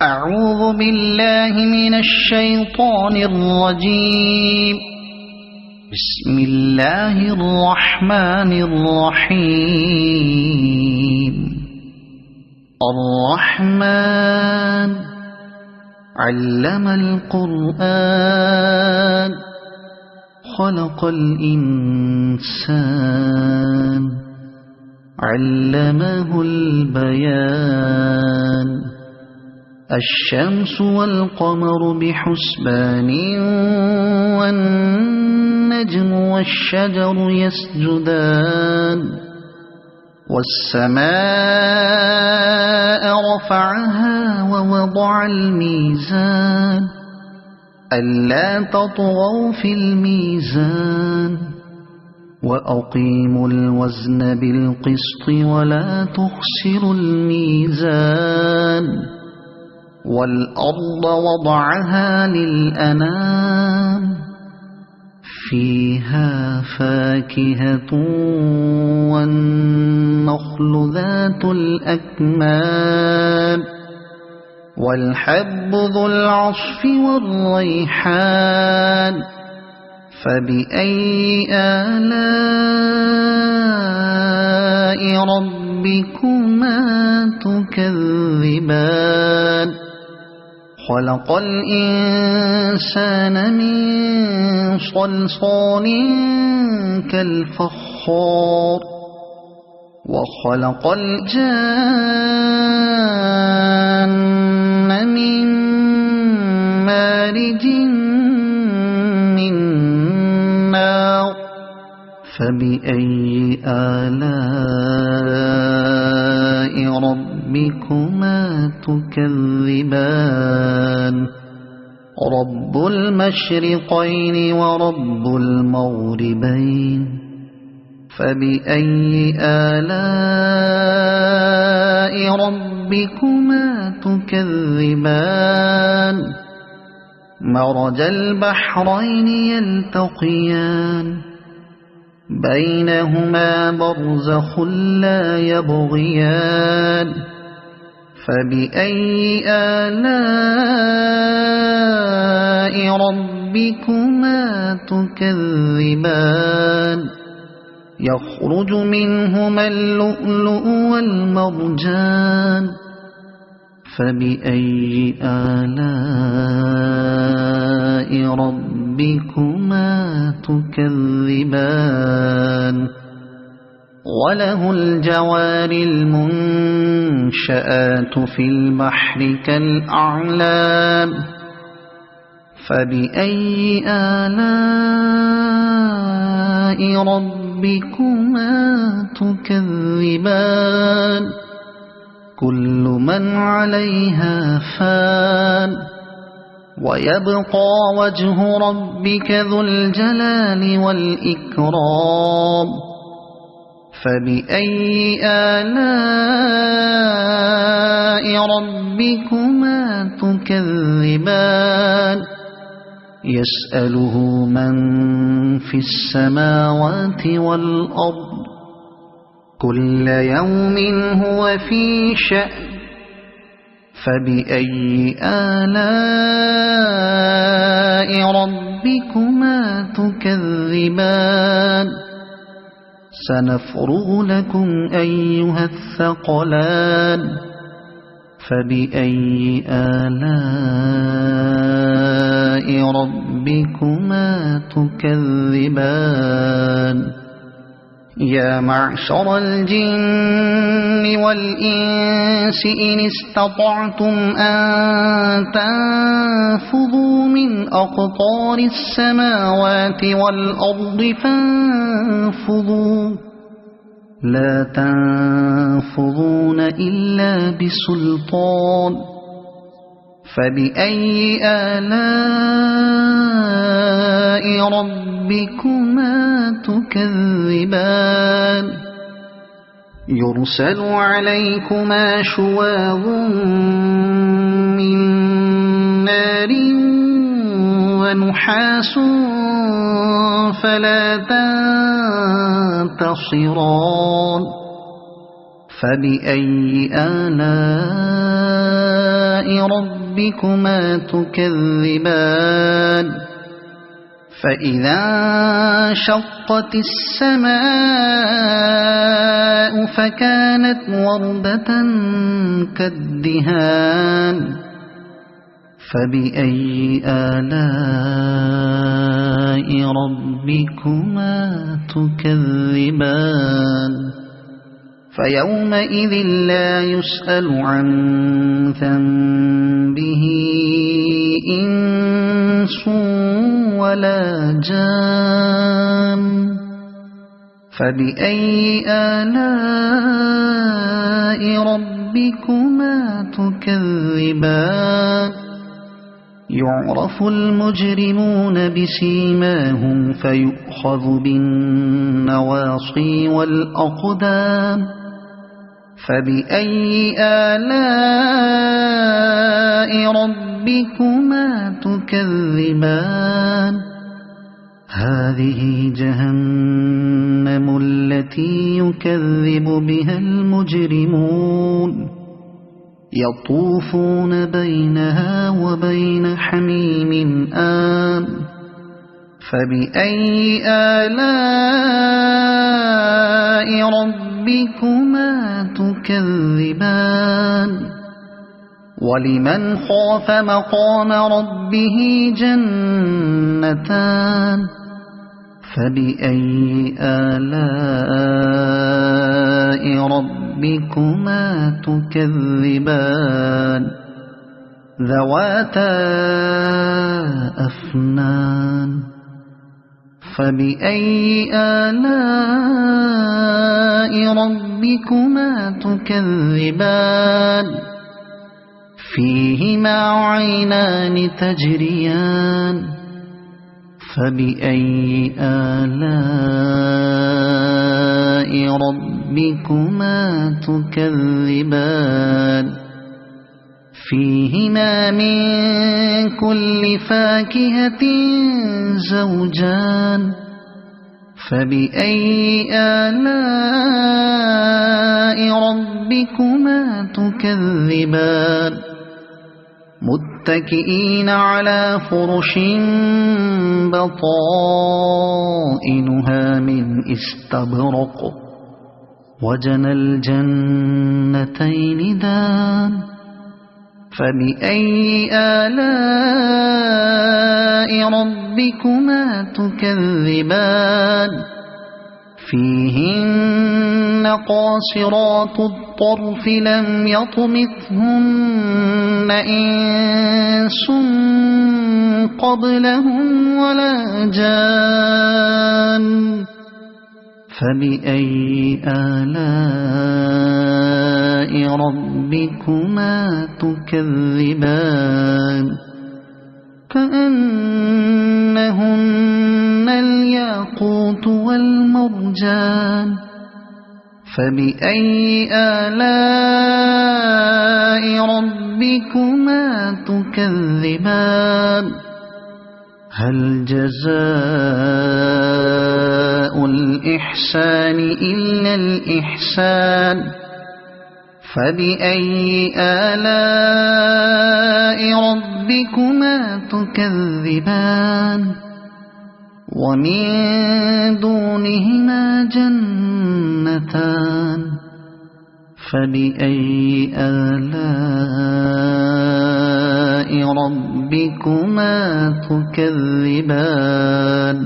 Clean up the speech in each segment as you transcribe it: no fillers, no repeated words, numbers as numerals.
أعوذ بالله من الشيطان الرجيم. بسم الله الرحمن الرحيم. الرحمن علم القرآن خلق الإنسان علمه البيان. الشمس والقمر بحسبان والنجم والشجر يسجدان. والسماء رفعها ووضع الميزان ألا تطغوا في الميزان وأقيموا الوزن بالقسط ولا تخسروا الميزان. والأرض وضعها للأنام فيها فاكهة والنخل ذات الأكمام والحب ذو العصف والريحان. فبأي آلاء ربكما تكذبان. خلق الإنسان من صلصال كالفخار وخلق الجان من مارج من نار. فبأي آلاء ربكما تكذبان. رب المشرقين ورب المغربين. فبأي آلاء ربكما تكذبان. مرج البحرين يلتقيان بينهما برزخ لا يبغيان. فبأي آلاء ربكما تكذبان. يخرج منهما اللؤلؤ والمرجان. فبأي آلاء ربكما تكذبان. وله الجوار المنشآت في البحر كالأعلام. فبأي آلاء ربكما تكذبان. كل من عليها فان ويبقى وجه ربك ذو الجلال والإكرام. فبأي آلاء ربكما تكذبان. يسأله من في السماوات والأرض كل يوم هو في شأن. فبأي آلاء ربكما تكذبان. سنفرغ لكم أيها الثقلان. فبأي آلاء ربكما تكذبان. يا معشر الجن والإنس إن استطعتم أن تنفذوا من أقطار السماوات والأرض فانفذوا لا تنفذون إلا بسلطان. فبأي آلاء ربكما تكذبان. يرسل عليكما شواظ من نار ونحاس فلا تنتصران. فبأي آلاء ربكما تكذبان فإذا انشقت السماء فكانت وردة كالدهان فبأي آلاء ربكما تكذبان فيومئذ لا يسأل عن ذنبه إنس ولا جان فبأي آلاء ربكما تكذبان يعرف المجرمون بسيماهم فيؤخذ بالنواصي والأقدام فبأي آلاء ربكما تكذبان هذه جهنم التي يكذب بها المجرمون يطوفون بينها وبين حميم آن فبأي آلاء ربكما تكذبان ولمن خاف مقام ربه جنتان فبأي آلاء ربكما تكذبان ذواتا أفنان فبأي آلاء ربكما تكذبان فيهما عينان تجريان فبأي آلاء ربكما تكذبان فيهما من كل فاكهة زوجان فبأي آلاء ربكما تكذبان متكئين على فرش بطائنها من استبرق وجنى الجنتين دان فبأي آلاء ربكما تكذبان فيهن قاصرات الطرف لم يطمثهن إنس قبلهم ولا جان فبأي آلاء ربكما تكذبان كأنهن الياقوت والمرجان فبأي آلاء ربكما تكذبان هل جزاء الإحسان إلا الإحسان فبأي آلاء ربكما تكذبان ومن دونهما جنتان فبأي آلاء ربكما تكذبان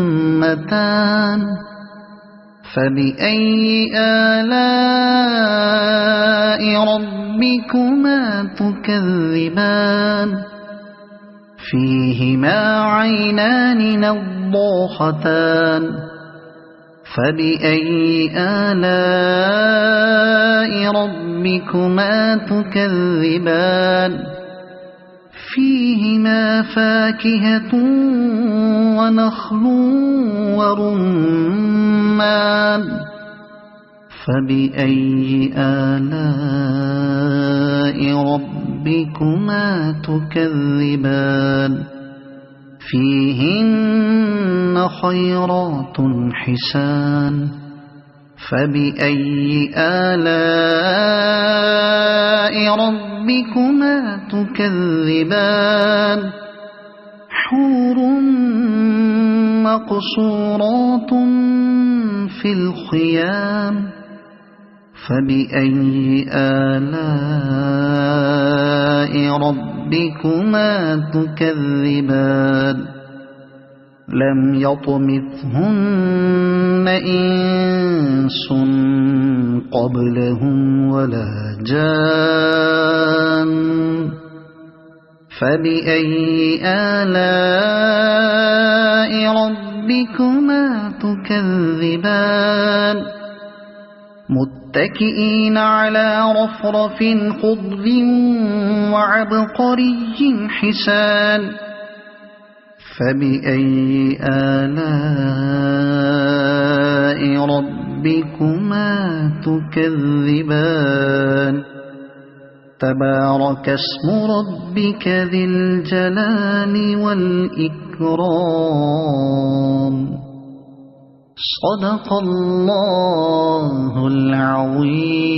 مدهامتان فبأي آلاء ربكما تكذبان فيهما عينان نضاختان فبأي آلاء ربكما تكذبان فيهما فاكهة ونخل ورمان فبأي آلاء ربكما تكذبان فيهن خيرات حسان فبأي آلاء ربكما تكذبان حور مقصورات في الخيام فبأي آلاء ربكما تكذبان لم يطمثهن إنس قبلهم ولا جان فبأي آلاء ربكما تكذبان متكئين على رفرف خضر وعبقري حسان فبأي آلاء ربكما تكذبان تبارك اسم ربك ذي الجلال والإكرام صدق الله العظيم.